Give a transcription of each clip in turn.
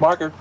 Marker.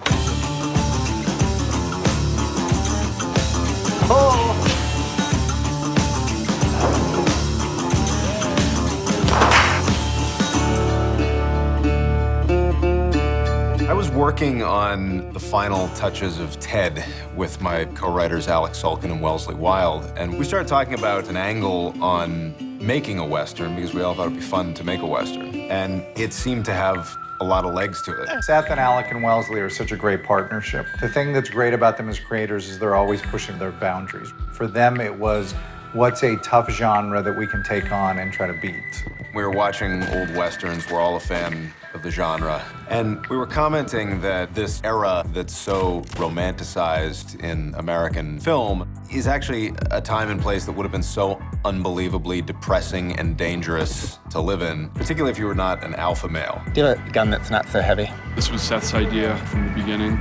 I was working on the final touches of Ted with my co-writers Alex Sulkin and Wellesley Wild, and we started talking about an angle on making a Western because we all thought it'd be fun to make a Western, and it seemed to have a lot of legs to it. Seth and Alec and Wellesley are such a great partnership. The thing that's great about them as creators is they're always pushing their boundaries. For them, it was, what's a tough genre that we can take on and try to beat? We were watching old Westerns, we're all a fan of the genre, and we were commenting that this era that's so romanticized in American film is actually a time and place that would have been so unbelievably depressing and dangerous to live in, particularly if you were not an alpha male. Do you have a gun that's not so heavy? This was Seth's idea from the beginning.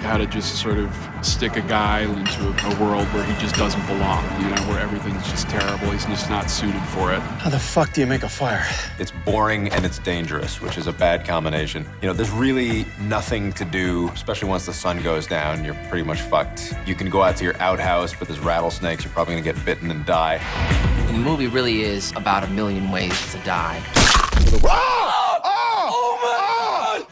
How to just sort of stick a guy into a world where he just doesn't belong, you know, where everything's just terrible. He's just not suited for it. How the fuck do you make a fire? It's boring and it's dangerous, which is a bad combination. You know, there's really nothing to do, especially once the sun goes down, you're pretty much fucked. You can go out to your outhouse, but there's rattlesnakes, you're probably gonna get bitten and die. The movie really is about a million ways to die.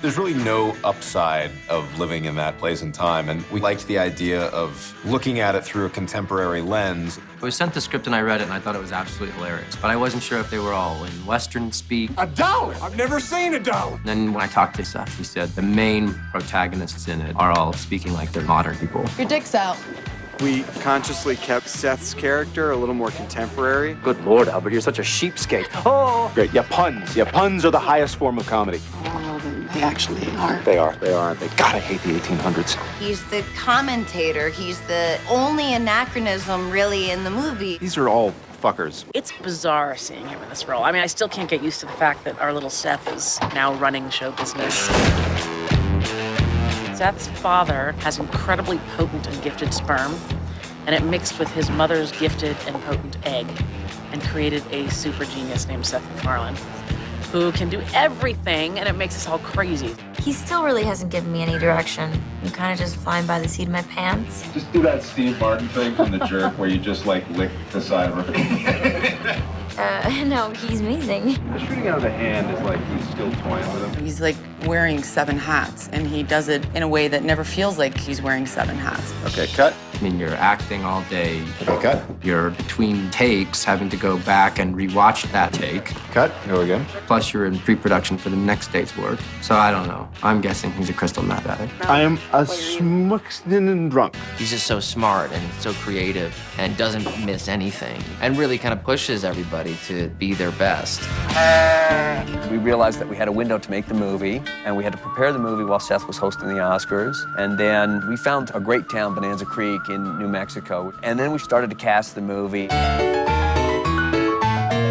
There's really no upside of living in that place and time, and we liked the idea of looking at it through a contemporary lens. I was sent the script and I read it and I thought it was absolutely hilarious, but I wasn't sure if they were all in Western speak. A doll! I've never seen a doll! And then when I talked to Seth, he said the main protagonists in it are all speaking like they're modern people. Your dick's out. We consciously kept Seth's character a little more contemporary. Good Lord, Albert, you're such a cheapskate. Oh! Great, yeah, puns. Yeah, puns are the highest form of comedy. They actually are. They are, aren't they? God, I hate the 1800s. He's the commentator. He's the only anachronism really in the movie. These are all fuckers. It's bizarre seeing him in this role. I mean, I still can't get used to the fact that our little Seth is now running show business. Seth's father has incredibly potent and gifted sperm, and it mixed with his mother's gifted and potent egg and created a super genius named Seth McFarlane, who can do everything, and it makes us all crazy. He still really hasn't given me any direction. I'm kind of just flying by the seat of my pants. Just do that Steve Martin thing from The Jerk where you just, like, lick the side of her. No, he's amazing. The shooting out of the hand is like he's still toying with him. He's like wearing 7 hats, and he does it in a way that never feels like he's wearing 7 hats. Okay, cut. I mean, you're acting all day. Okay, cut. You're between takes, having to go back and rewatch that take. Cut. Go again. Plus, you're in pre-production for the next day's work. So I don't know. I'm guessing he's a crystal meth addict. I am a smuxnin and drunk. He's just so smart and so creative and doesn't miss anything and really kind of pushes everybody to be their best. We realized that we had a window to make the movie, and we had to prepare the movie while Seth was hosting the Oscars. And then we found a great town, Bonanza Creek in New Mexico. And then we started to cast the movie.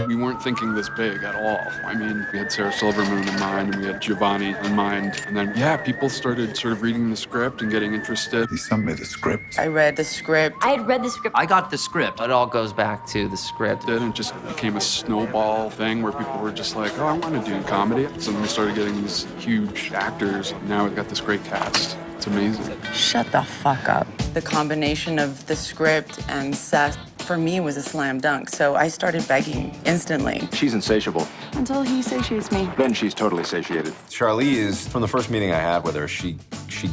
We weren't thinking this big at all. I mean, we had Sarah Silverman in mind, and we had Giovanni in mind. And then, yeah, people started sort of reading the script and getting interested. He sent me the script. I read the script. I had read the script. I got the script. It all goes back to the script. And it just became a snowball thing where people were just like, oh, I want to do comedy. So then we started getting these huge actors. Now we've got this great cast. It's amazing. Shut the fuck up. The combination of the script and Seth, for me, was a slam dunk. So I started begging instantly. She's insatiable. Until he satiates me. Then she's totally satiated. Charlize, from the first meeting I had with her, she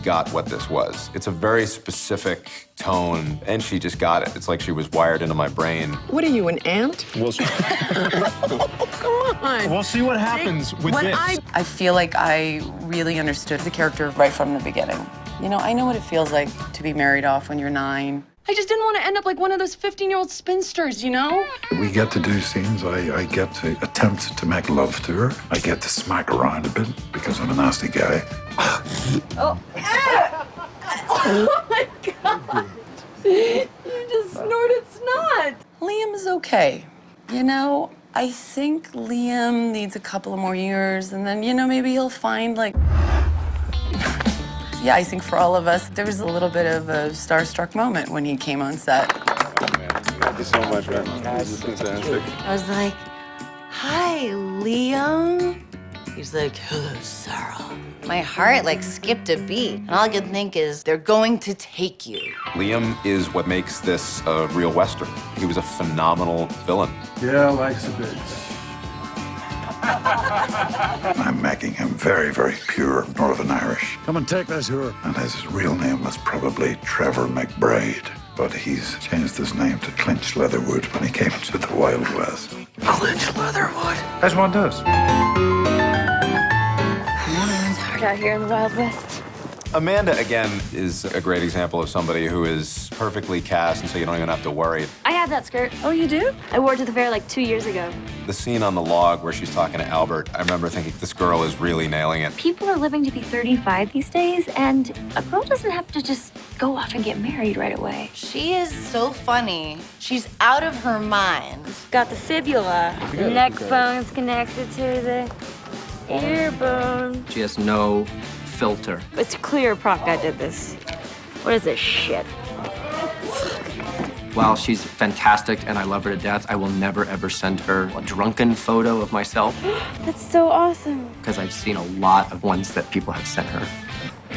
got what this was. It's a very specific tone, and she just got it. It's like she was wired into my brain. What are you, an ant? We'll see. Come on. We'll see what happens with this. I feel like I really understood the character right from the beginning. You know, I know what it feels like to be married off when you're 9. I just didn't want to end up like one of those 15-year-old spinsters, you know? We get to do scenes. I get to attempt to make love to her. I get to smack around a bit because I'm a nasty guy. Oh. Oh my God. You just snorted snot. Liam is okay. You know, I think Liam needs a couple of more years, and then, you know, maybe he'll find like... Yeah, I think for all of us, there was a little bit of a starstruck moment when he came on set. Oh, man. Thank you so much, man. This is fantastic. I was like, hi, Liam. He's like, hello, Sarah. My heart like skipped a beat, and all I could think is, they're going to take you. Liam is what makes this a real Western. He was a phenomenal villain. Yeah, likes a bitch. I'm making him very, very pure Northern Irish. Come and take this here. And his real name was probably Trevor McBride, but he's changed his name to Clinch Leatherwood when he came to the Wild West. Clinch Leatherwood. That's what it does. It's hard out here in the Wild West. Amanda, again, is a great example of somebody who is perfectly cast, and so you don't even have to worry. I have that skirt. Oh, you do? I wore it to the fair like 2 years ago. The scene on the log where she's talking to Albert, I remember thinking, this girl is really nailing it. People are living to be 35 these days, and a girl doesn't have to just go off and get married right away. She is so funny. She's out of her mind. Got the fibula. The neck bone's connected to the ear bone. She has no filter. It's clear Proc guy did this. What is this shit? While she's fantastic and I love her to death, I will never ever send her a drunken photo of myself That's so awesome. because I've seen a lot of ones that people have sent her.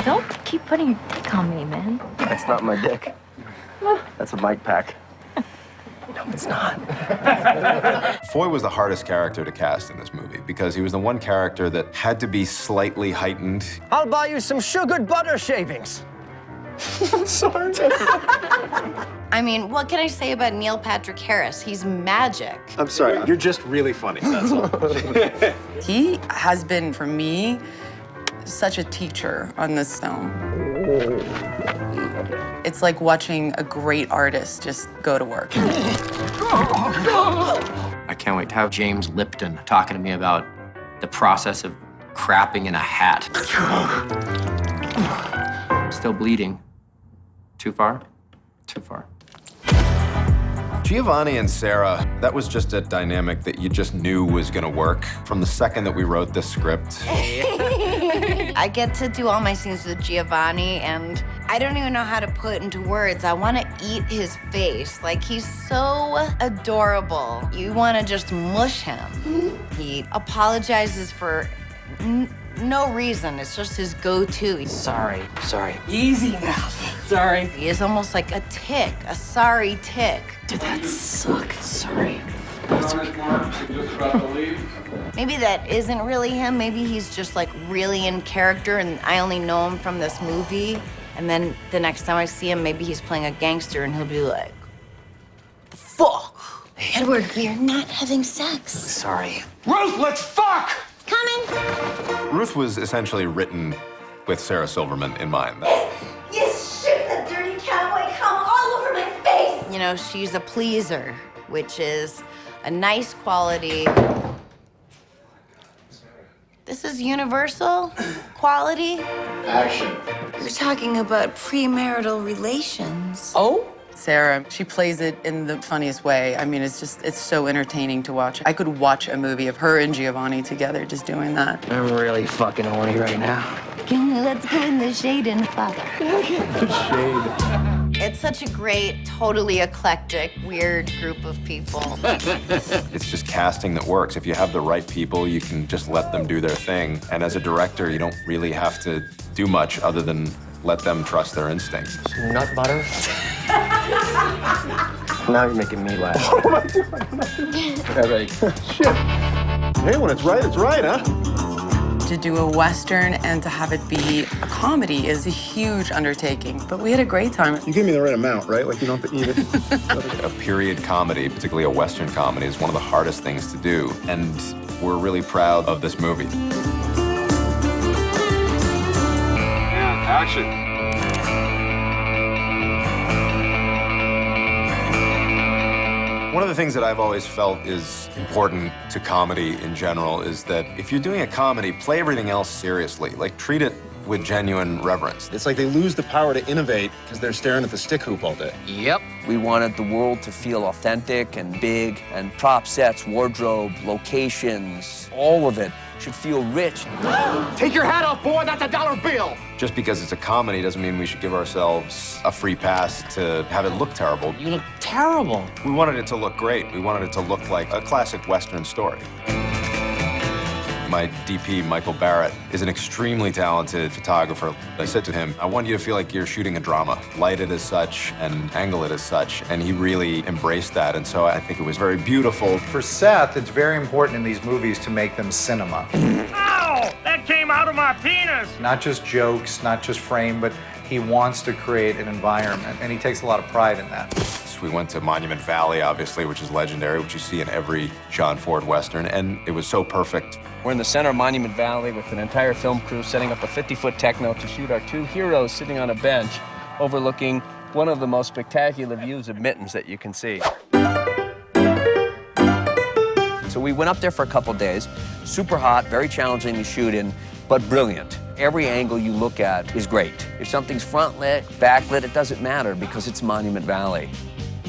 Don't keep putting your dick on me, man. That's not my dick. That's a mic pack. No, it's not. Foy was the hardest character to cast in this movie because he was the one character that had to be slightly heightened. I'll buy you some sugared butter shavings. I'm sorry. I mean, what can I say about Neil Patrick Harris? He's magic. I'm sorry, you're just really funny, that's all. He has been, for me, such a teacher on this film. It's like watching a great artist just go to work. I can't wait to have James Lipton talking to me about the process of crapping in a hat. Still bleeding. Too far? Too far. Giovanni and Sarah, that was just a dynamic that you just knew was gonna work from the second that we wrote this script. I get to do all my scenes with Giovanni, and I don't even know how to put into words. I want to eat his face. Like, he's so adorable. You want to just mush him. He apologizes for no reason. It's just his go-to. Sorry. Easy now. Sorry. He is almost like a tick, a sorry tick. Did that suck? Sorry. Maybe that isn't really him. Maybe he's just like really in character and I only know him from this movie. And then the next time I see him, maybe he's playing a gangster and he'll be like, the fuck? Edward, we are not having sex. Sorry. Ruth, let's fuck! Coming. Ruth was essentially written with Sarah Silverman in mind. You shit that dirty cowboy cum all over my face! You know, she's a pleaser, which is a nice quality. This is universal quality. Action. You're talking about premarital relations. Oh? Sarah, she plays it in the funniest way. I mean, it's so entertaining to watch. I could watch a movie of her and Giovanni together just doing that. I'm really fucking horny right now. Let's go in the shade and fuck. It's such a great, totally eclectic, weird group of people. It's just casting that works. If you have the right people, you can just let them do their thing. And as a director, you don't really have to do much other than let them trust their instincts. Nut butter? Now you're making me laugh. What am I doing? Ready? Shit. Hey, when it's right, huh? To do a Western and to have it be a comedy is a huge undertaking, but we had a great time. You gave me the right amount, right? Like, you don't have to eat it. A period comedy, particularly a Western comedy, is one of the hardest things to do. And we're really proud of this movie. Yeah, action. One of the things that I've always felt is important to comedy in general is that if you're doing a comedy, play everything else seriously. Like, treat it with genuine reverence. It's like they lose the power to innovate because they're staring at the stick hoop all day. Yep. We wanted the world to feel authentic and big, and prop sets, wardrobe, locations, all of it should feel rich. Take your hat off, boy. That's a $1 bill. Just because it's a comedy doesn't mean we should give ourselves a free pass to have it look terrible. You look terrible. We wanted it to look great. We wanted it to look like a classic Western story. My DP, Michael Barrett, is an extremely talented photographer. I said to him, I want you to feel like you're shooting a drama. Light it as such and angle it as such. And he really embraced that. And so I think it was very beautiful. For Seth, it's very important in these movies to make them cinema. Ow! That came out of my penis! Not just jokes, not just frame, but he wants to create an environment, and he takes a lot of pride in that. So we went to Monument Valley, obviously, which is legendary, which you see in every John Ford Western, and it was so perfect. We're in the center of Monument Valley with an entire film crew setting up a 50-foot techno to shoot our two heroes sitting on a bench overlooking one of the most spectacular views of Mittens that you can see. So we went up there for a couple days. Super hot, very challenging to shoot in, but brilliant. Every angle you look at is great. If something's front lit, back lit, it doesn't matter because it's Monument Valley.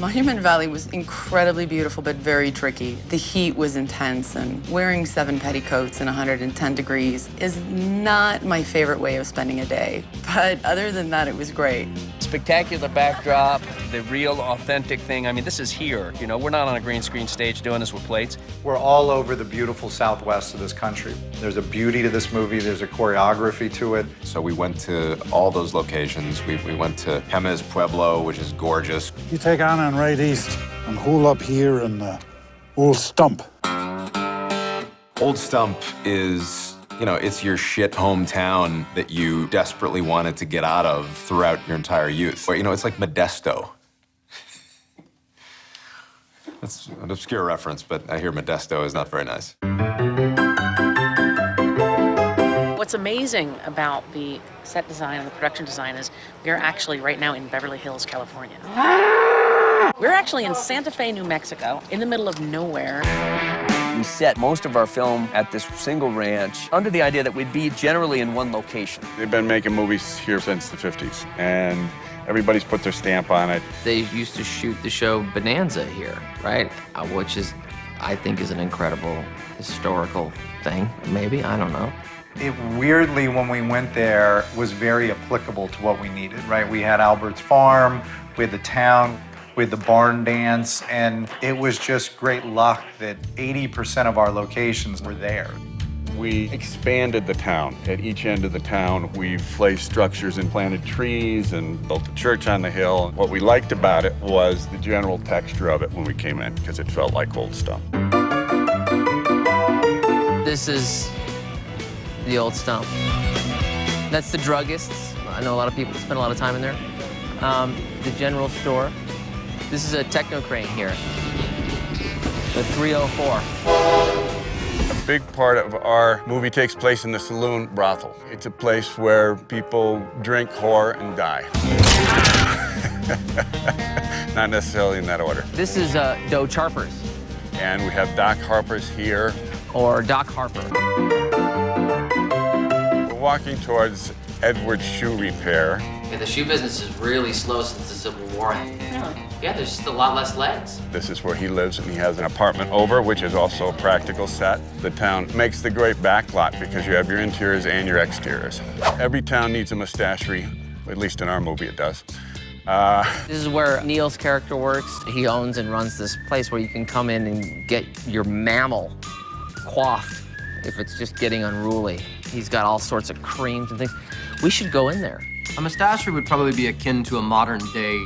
Monument Valley was incredibly beautiful, but very tricky. The heat was intense, and wearing 7 petticoats in 110 degrees is not my favorite way of spending a day. But other than that, it was great. Spectacular backdrop, the real authentic thing. I mean, this is here. You know, we're not on a green screen stage doing this with plates. We're all over the beautiful southwest of this country. There's a beauty to this movie, there's a choreography to it. So we went to all those locations. We went to Jemez Pueblo, which is gorgeous. You take on right east and hole up here in Old Stump. Old Stump is, you know, it's your shit hometown that you desperately wanted to get out of throughout your entire youth. But, you know, it's like Modesto. That's an obscure reference, but I hear Modesto is not very nice. What's amazing about the set design and the production design is we're actually right now in Beverly Hills, California. We're actually in Santa Fe, New Mexico, in the middle of nowhere. We set most of our film at this single ranch under the idea that we'd be generally in one location. They've been making movies here since the 50s, and everybody's put their stamp on it. They used to shoot the show Bonanza here, right? Which is, I think, is an incredible historical thing, maybe, I don't know. It weirdly, when we went there, was very applicable to what we needed, right? We had Albert's farm, we had the town, we had the barn dance, and it was just great luck that 80% of our locations were there. We expanded the town. At each end of the town, we've placed structures and planted trees and built a church on the hill. What we liked about it was the general texture of it when we came in, because it felt like Old Stump. This is the Old Stump. That's the druggists. I know a lot of people that spend a lot of time in there. The general store. This is a techno crane here. The 304. A big part of our movie takes place in the saloon brothel. It's a place where people drink, whore, and die. Not necessarily in that order. This is Doe Charpers. And we have Doc Harper's here. Or Doc Harper. We're walking towards Edward's Shoe Repair. Yeah, the shoe business is really slow since the Civil War. Yeah, there's just a lot less legs. This is where he lives, and he has an apartment over, which is also a practical set. The town makes the great backlot because you have your interiors and your exteriors. Every town needs a mustachery, at least in our movie it does. This is where Neil's character works. He owns and runs this place where you can come in and get your mammal coiffed if it's just getting unruly. He's got all sorts of creams and things. We should go in there. A mustachery would probably be akin to a modern-day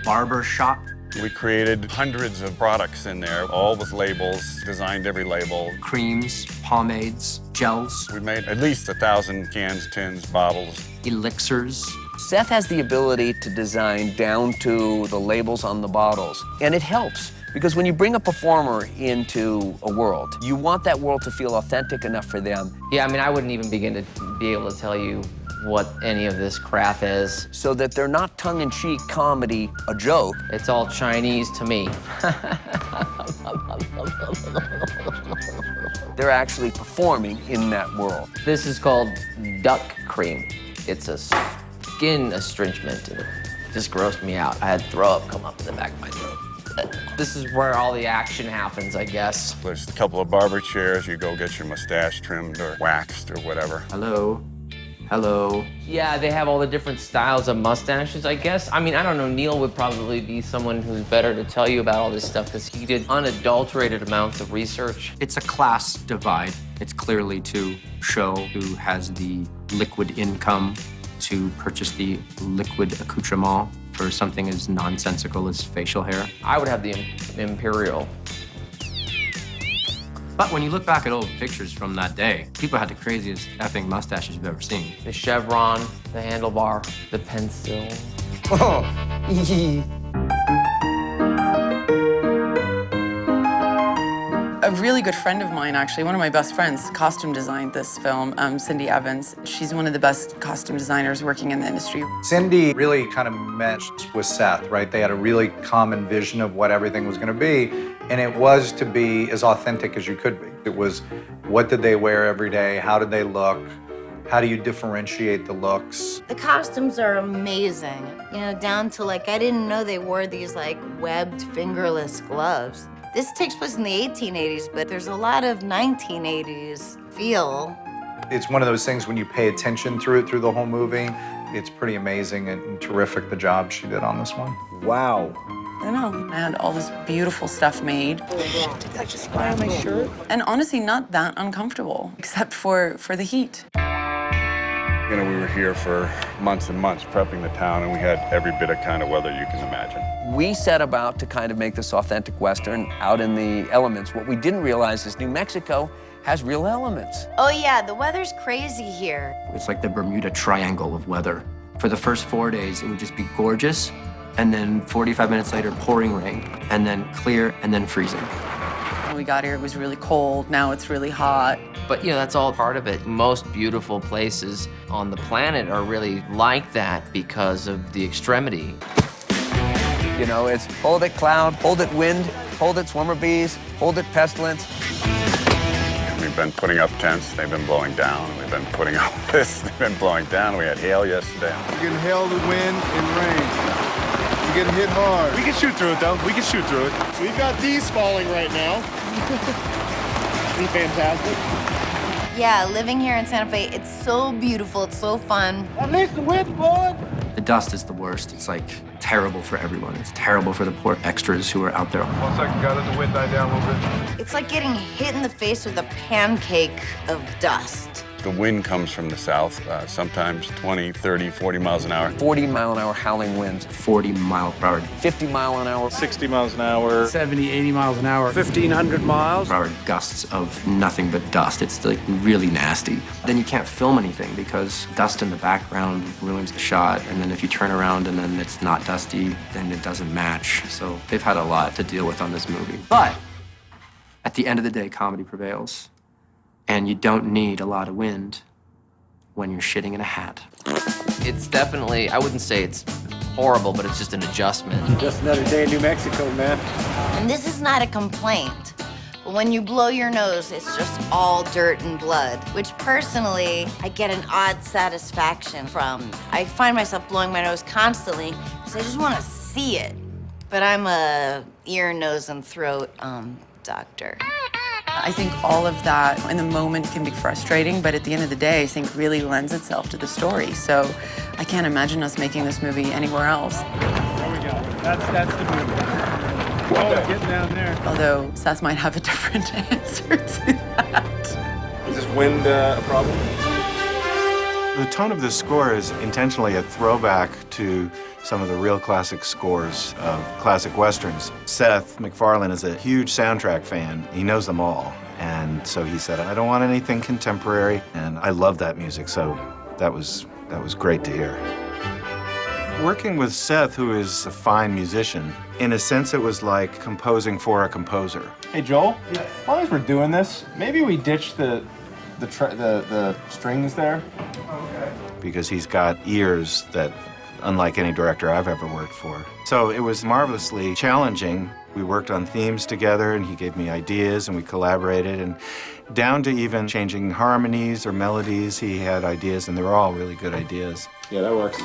barber shop. We created hundreds of products in there, all with labels, designed every label. Creams, pomades, gels. We made at least 1,000 cans, tins, bottles. Elixirs. Seth has the ability to design down to the labels on the bottles, and it helps. Because when you bring a performer into a world, you want that world to feel authentic enough for them. Yeah, I mean, I wouldn't even begin to be able to tell you what any of this crap is. So that they're not tongue-in-cheek comedy, a joke. It's all Chinese to me. They're actually performing in that world. This is called duck cream. It's a skin astringent. It just grossed me out. I had throw up come up in the back of my throat. This is where all the action happens, I guess. There's a couple of barber chairs. You go get your mustache trimmed or waxed or whatever. Hello. Hello. Yeah, they have all the different styles of mustaches, I guess. I mean, I don't know, Neil would probably be someone who's better to tell you about all this stuff because he did unadulterated amounts of research. It's a class divide. It's clearly to show who has the liquid income to purchase the liquid accoutrement for something as nonsensical as facial hair. I would have the Imperial. But when you look back at old pictures from that day, people had the craziest effing mustaches you've ever seen. The chevron, the handlebar, the pencil. A really good friend of mine, actually, one of my best friends, costume designed this film, Cindy Evans. She's one of the best costume designers working in the industry. Cindy really kind of meshed with Seth, right? They had a really common vision of what everything was going to be, and it was to be as authentic as you could be. It was, what did they wear every day? How did they look? How do you differentiate the looks? The costumes are amazing. You know, down to like, I didn't know they wore these like webbed fingerless gloves. This takes place in the 1880s, but there's a lot of 1980s feel. It's one of those things when you pay attention through the whole movie, it's pretty amazing and terrific the job she did on this one. Wow. I know. I had all this beautiful stuff made. Did I just fly on my shirt? And honestly, not that uncomfortable, except for the heat. You know, we were here for months and months prepping the town, and we had every bit of kind of weather you can imagine. We set about to kind of make this authentic Western out in the elements. What we didn't realize is New Mexico has real elements. Oh yeah, the weather's crazy here. It's like the Bermuda Triangle of weather. For the first 4 days, it would just be gorgeous, and then 45 minutes later, pouring rain, and then clear, and then freezing. When we got here, it was really cold. Now it's really hot. But, you know, that's all part of it. Most beautiful places on the planet are really like that because of the extremity. You know, it's hold it cloud, hold it wind, hold it swimmer bees, hold it pestilence. We've been putting up tents, they've been blowing down. We've been putting up this, they've been blowing down. We had hail yesterday. We're getting hail, the wind, and rain. We're getting hit hard. We can shoot through it, though. We can shoot through it. We've got these falling right now. Pretty fantastic. Yeah, living here in Santa Fe, it's so beautiful, it's so fun. At least the wind's blowing. The dust is the worst. It's like terrible for everyone. It's terrible for the poor extras who are out there. 1 second, God, let the wind die down a little bit. It's like getting hit in the face with a pancake of dust. The wind comes from the south, sometimes 20, 30, 40 miles an hour. 40-mile-an-hour howling winds. 40 mile per hour. 50-mile-an-hour. 60 miles an hour. 70, 80 miles an hour. 1,500 miles. Per hour gusts of nothing but dust. It's like really nasty. Then you can't film anything because dust in the background ruins the shot. And then if you turn around and then it's not dusty, then it doesn't match. So they've had a lot to deal with on this movie. But at the end of the day, comedy prevails. And you don't need a lot of wind when you're shitting in a hat. It's definitely, I wouldn't say it's horrible, but it's just an adjustment. Just another day in New Mexico, man. And this is not a complaint. But when you blow your nose, it's just all dirt and blood, which personally, I get an odd satisfaction from. I find myself blowing my nose constantly because I just want to see it. But I'm a ear, nose, and throat doctor. I think all of that in the moment can be frustrating, but at the end of the day, I think really lends itself to the story. So I can't imagine us making this movie anywhere else. There we go. That's the movie. Oh, get down there. Although Seth might have a different answer to that. Is this wind a problem? The tone of this score is intentionally a throwback to some of the real classic scores of classic westerns. Seth McFarlane is a huge soundtrack fan. He knows them all. And so he said, I don't want anything contemporary. And I love that music, so that was great to hear. Working with Seth, who is a fine musician, in a sense it was like composing for a composer. Hey, Joel, as long as we're doing this, maybe we ditch the strings there. Okay. Because he's got ears that, unlike any director I've ever worked for. So it was marvelously challenging. We worked on themes together, and he gave me ideas, and we collaborated, and down to even changing harmonies or melodies, he had ideas, and they were all really good ideas. Yeah, that works.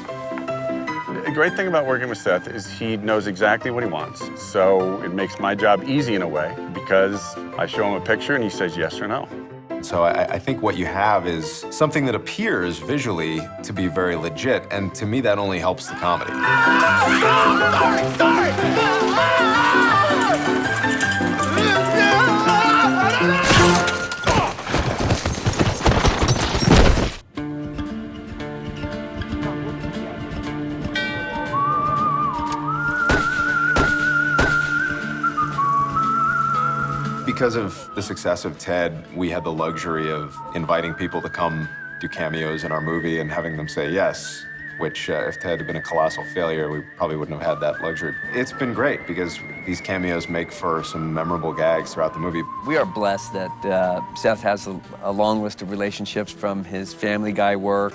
The great thing about working with Seth is he knows exactly what he wants. So it makes my job easy in a way because I show him a picture and he says yes or no. So I think what you have is something that appears visually to be very legit, and to me that only helps the comedy. Because of the success of Ted, we had the luxury of inviting people to come do cameos in our movie and having them say yes, which if Ted had been a colossal failure, we probably wouldn't have had that luxury. It's been great because these cameos make for some memorable gags throughout the movie. We are blessed that Seth has a long list of relationships from his Family Guy work.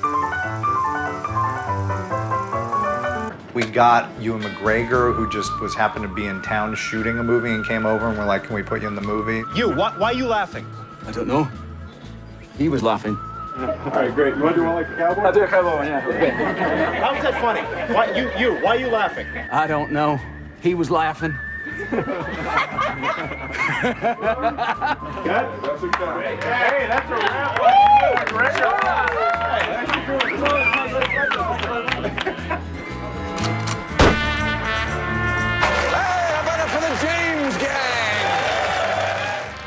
We got Ewan McGregor, who just happened to be in town shooting a movie and came over and we're like, can we put you in the movie? You, why are you laughing? I don't know. He was laughing. All right, great. You want to do one like the cowboy? I'll do a cowboy, yeah. How's that funny? Why are you laughing? I don't know. He was laughing. Cut? That's a cut. Hey, that's a wrap. Great job.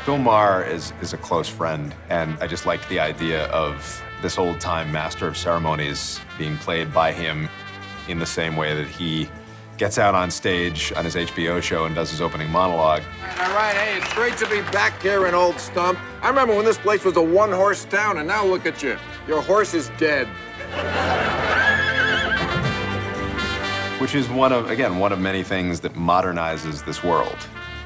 Bill Maher is a close friend, and I just liked the idea of this old-time master of ceremonies being played by him in the same way that he gets out on stage on his HBO show and does his opening monologue. All right, hey, it's great to be back here in Old Stump. I remember when this place was a one-horse town, and now look at you. Your horse is dead. Which is one of many things that modernizes this world.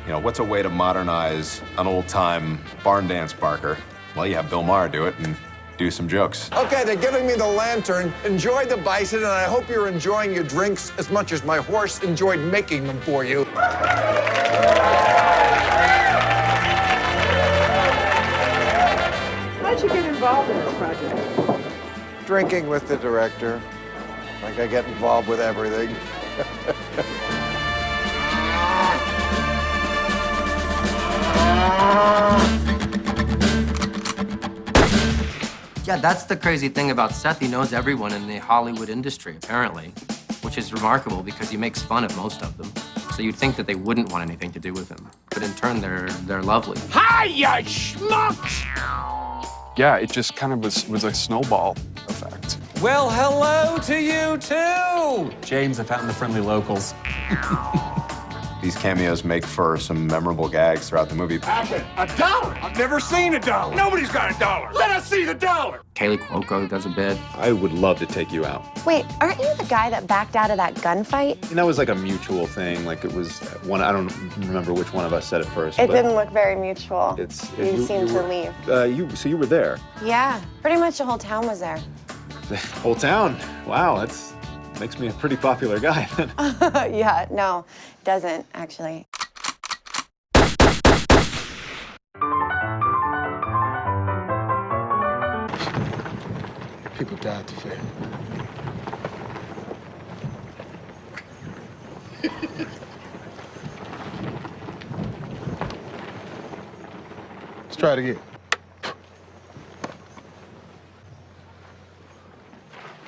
You know, what's a way to modernize an old-time barn dance barker? Well, you have Bill Maher do it and do some jokes. Okay, they're giving me the lantern. Enjoy the bison, and I hope you're enjoying your drinks as much as my horse enjoyed making them for you. How'd you get involved in this project? Drinking with the director. Like I get involved with everything. Yeah, that's the crazy thing about Seth. He knows everyone in the Hollywood industry, apparently, which is remarkable because he makes fun of most of them. So you'd think that they wouldn't want anything to do with him. But in turn, they're lovely. Hi, you schmucks! Yeah, it just kind of was a snowball effect. Well, hello to you, too! James, I found the friendly locals. These cameos make for some memorable gags throughout the movie. $1? I've never seen $1. Nobody's got $1. Let us see the dollar. Kaylee Cuoco does a bit. I would love to take you out. Wait, aren't you the guy that backed out of that gunfight? And that was like a mutual thing. Like it was one. I don't remember which one of us said it first. It didn't look very mutual. You seemed to leave. So you were there. Yeah, pretty much the whole town was there. The whole town. Wow, that's makes me a pretty popular guy. Yeah, no, it doesn't actually. People died to fail. Let's try it again.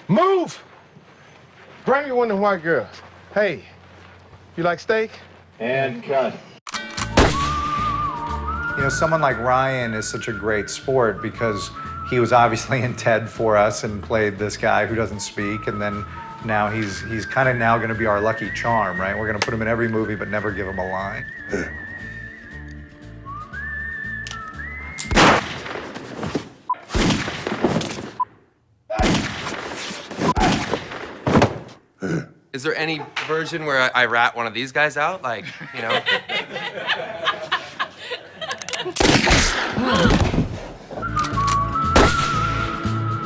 Move! Bring me one of the white girls. Hey, you like steak? And cut. You know, someone like Ryan is such a great sport because he was obviously in TED for us and played this guy who doesn't speak, and then now he's kind of now going to be our lucky charm, right? We're going to put him in every movie but never give him a line. Is there any version where I rat one of these guys out? Like, you know?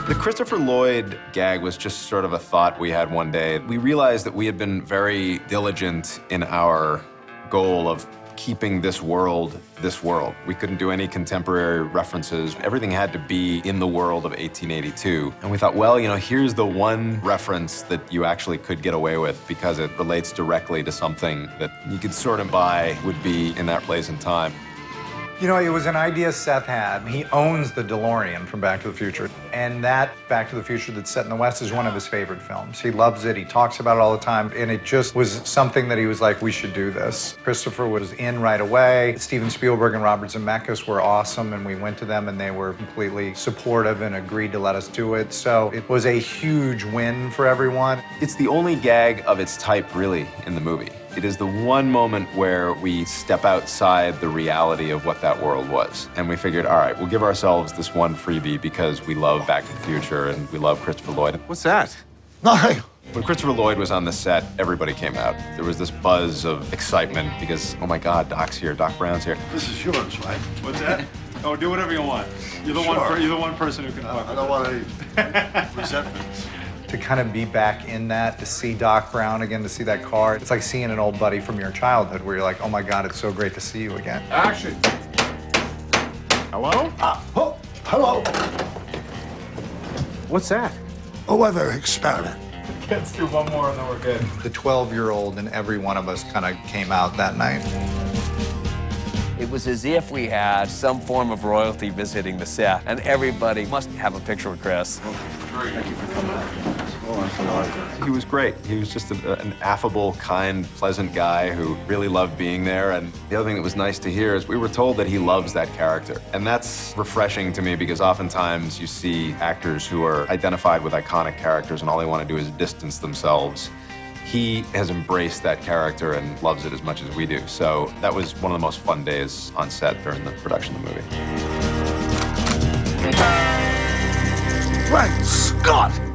The Christopher Lloyd gag was just sort of a thought we had one day. We realized that we had been very diligent in our goal of keeping this world. We couldn't do any contemporary references. Everything had to be in the world of 1882. And we thought, well, you know, here's the one reference that you actually could get away with because it relates directly to something that you could sort of buy would be in that place and time. You know, it was an idea Seth had. He owns the DeLorean from Back to the Future. And that Back to the Future that's set in the West is one of his favorite films. He loves it. He talks about it all the time. And it just was something that he was like, we should do this. Christopher was in right away. Steven Spielberg and Robert Zemeckis were awesome. And we went to them and they were completely supportive and agreed to let us do it. So it was a huge win for everyone. It's the only gag of its type, really, in the movie. It is the one moment where we step outside the reality of what that world was. And we figured, all right, we'll give ourselves this one freebie because we love Back to the Future and we love Christopher Lloyd. What's that? Nothing. When Christopher Lloyd was on the set, everybody came out. There was this buzz of excitement because, oh my God, Doc's here, Doc Brown's here. This is yours, right? What's that? Oh, do whatever you want. You're the Sure. you're the one person who can talk. I don't want any resentments. To kind of be back in that, to see Doc Brown again, to see that car, it's like seeing an old buddy from your childhood where you're like, oh my God, it's so great to see you again. Action. Hello? Oh, hello. What's that? A weather experiment. Let's do one more and then we're good. The 12-year-old in every one of us kind of came out that night. It was as if we had some form of royalty visiting the set, and everybody must have a picture with Chris. Thank you for coming out. He was great. He was just an affable, kind, pleasant guy who really loved being there. And the other thing that was nice to hear is we were told that he loves that character. And that's refreshing to me because oftentimes you see actors who are identified with iconic characters and all they want to do is distance themselves. He has embraced that character and loves it as much as we do. So that was one of the most fun days on set during the production of the movie. Great Scott!